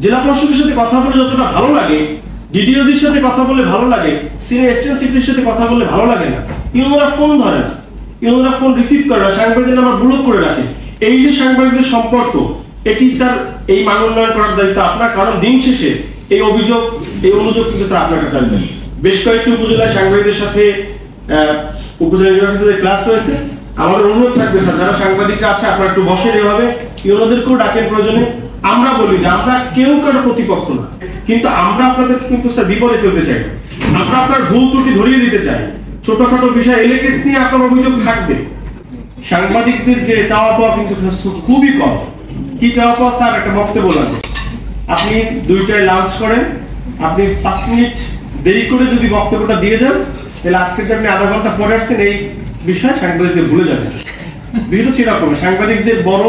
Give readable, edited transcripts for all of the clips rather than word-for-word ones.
জেলা প্রশাসকের সাথে কথা বলে যতটা ভালো লাগে, ডিডিওদের সাথে কথা বলে ভালো লাগে, সিনিয়র অ্যাসিস্ট্যান্ট সেক্রেটারির সাথে কথা বলে ভালো লাগে না। ইউনোরা ফোন ধরে না, ইউনোরা ফোন রিসিভ করে না, সাংবাদিকদের নাম্বার ব্লক করে রাখে। এই যে সাংবাদিকদের সম্পর্ক, এটি স্যার এই মান উন্নয়ন করার দায়িত্ব আপনার, কারণ দিন শেষে এই অভিযোগ এই অনুযোগ কিন্তু স্যার আপনার কাছে আসবে। বেশ কয়েকটি উপজেলায় সাংবাদিকদের সাথে উপজেলা নির্বাচনের সাথে ক্লাস হয়েছে। আমাদের অনুরোধ থাকবে স্যার, যারা সাংবাদিকরা আছে আপনারা একটু বসেন, এভাবে ইউনোদেরকেও ডাকেন প্রয়োজনে। আমরা বলি যে আমরা কেউ কারো প্রতিপক্ষ না, কিন্তু আমরা আপনাদেরকে কিন্তু স্যার বিপদে ফেলতে চাই না। আমরা আপনার ভুল ত্রুটি ধরিয়ে দিতে চাই। ছোটখাটো বিষয় এলে কেস নিয়ে আপনার অভিযোগ থাকবে। সাংবাদিকদের যে চাওয়া পাওয়া কিন্তু খুবই কম। কি চাওয়া পাওয়া স্যার? একটা বক্তব্য লাগবে। আপনি 2টায় লাঞ্চ করেন, আপনি 5 মিনিট দেরি করে যদি বক্তব্যটা দিয়ে যান, তাহলে আজকে যে আপনি আধা ঘন্টা পরে আসছেন এই বিষয় সাংবাদিকদের ভুলে যাবেন। বিষয়টা সেরকম, সাংবাদিকদের বড়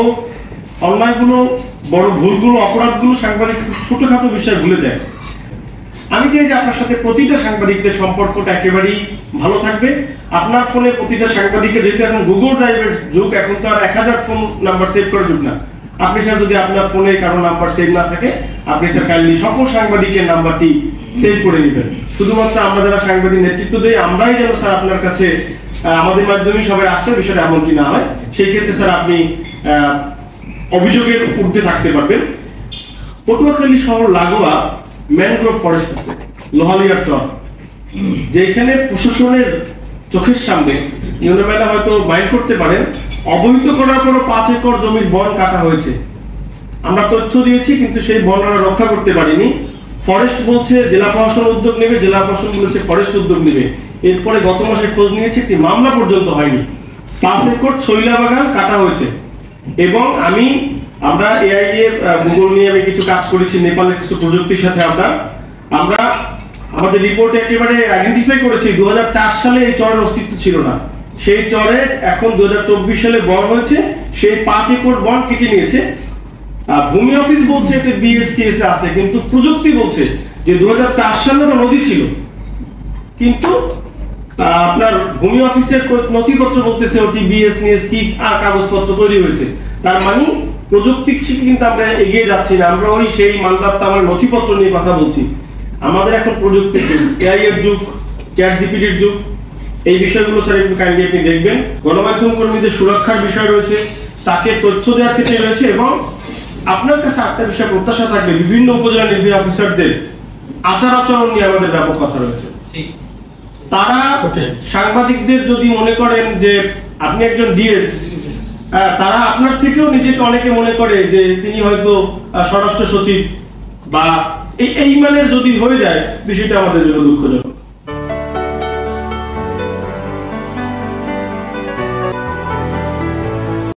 অন্যায়গুলো, বড় ভুলগুলো, অপরাধগুলো সাংবাদিক ছোটখাটো বিষয় ভুলে যায়। আমি চাই যে আপনার সাথে প্রতিটা সাংবাদিকদের সম্পর্কটা একেবারেই ভালো থাকবে। আপনার ফোনে প্রতিটা সাংবাদিকের, যেহেতু এখন গুগল ড্রাইভের যুগ, এখন তো আর 1000 ফোন নাম্বার সেভ করার যুগ না। আপনি স্যার যদি আপনার ফোনে কারো নাম্বার সেভ না থাকে, আপনি স্যার কাইন্ডলি সকল সাংবাদিকের নাম্বারটি সেভ করে নেবেন। শুধুমাত্র আমরা যারা সাংবাদিক নেতৃত্ব দেই, আমরাই যেন স্যার আপনার কাছে আমাদের মাধ্যমে সবাই আসছে, বিষয়টা এমনকি না হয়। সেই ক্ষেত্রে স্যার আপনি অভিযোগের ঊর্ধ্বে থাকতে পারবেন। পটুয়াখালী শহর লাগোয়া ম্যানগ্রোভ ফরেস্ট আছে, লোহালিয়ার চর, যেখানে প্রশাসনের চোখের সামনে ইউনোমেলা হয়তো মাইন্ড করতে পারেন, অবহিত করার পর 5 একর জমির বন কাটা হয়েছে। আমরা তথ্য দিয়েছি, কিন্তু সেই বন আমরা রক্ষা করতে পারিনি। ফরেস্ট বলছে জেলা প্রশাসন উদ্যোগ নেবে, জেলা প্রশাসন বলেছে ফরেস্ট উদ্যোগ নেবে। এরপরে গত মাসে খোঁজ নিয়েছি, একটি মামলা পর্যন্ত হয়নি। 5 একর ছইলা বাগান কাটা হয়েছে। এবং আমরা এআইএ গুগল নিয়ে আমি কিছু কাজ করেছি, নেপালের কিছু প্রযুক্তির সাথে আমরা আমাদের রিপোর্টে একেবারে আইডেন্টিফাই করেছি 2004 সালে এই চরের অস্তিত্ব ছিল না। সেই চরে এখন 2024 সালে বন হয়েছে, সেই 5 একর বন কেটে নিয়েছে। ভূমি অফিস বলছে একটা বিএসসিএস আছে, কিন্তু প্রযুক্তি বলছে যে 2004 সালে একটা নদী ছিল, কিন্তু আপনার ভূমি অফিসের নথিপত্র বলতেছে ওটি বিএসসিএস কি কাগজপত্র তৈরি হয়েছে। তার মানে প্রযুক্তি কিন্তু আমরা এগিয়ে যাচ্ছি না, আমরা ওই সেই মানদণ্ডটা আমার নথিপত্র নিয়ে কথা বলছি। আমাদের এখন প্রযুক্তির যুগ, এআই এর যুগ, চ্যাট জিপিটির যুগ। এই বিষয়গুলো স্যার একটু কাইন্ডলি আপনি দেখবেন। গণমাধ্যম কর্মীদের সুরক্ষার বিষয় রয়েছে, তাকে তথ্য দেওয়ার ক্ষেত্রে রয়েছে, এবং আপনার কাছে একটা বিষয় প্রত্যাশা থাকবে, বিভিন্ন উপজেলা নির্বাহী অফিসারদের আচার আচরণ নিয়ে আমাদের ব্যাপক কথা রয়েছে। তারা সাংবাদিকদের যদি মনে করেন যে আপনি একজন ডিএস, তারা আপনার থেকেও নিজেকে অনেকে মনে করে যে তিনি হয়তো স্বরাষ্ট্র সচিব বা এই মানের যদি হয়ে যায়, বিষয়টা আমাদের জন্য দুঃখজনক।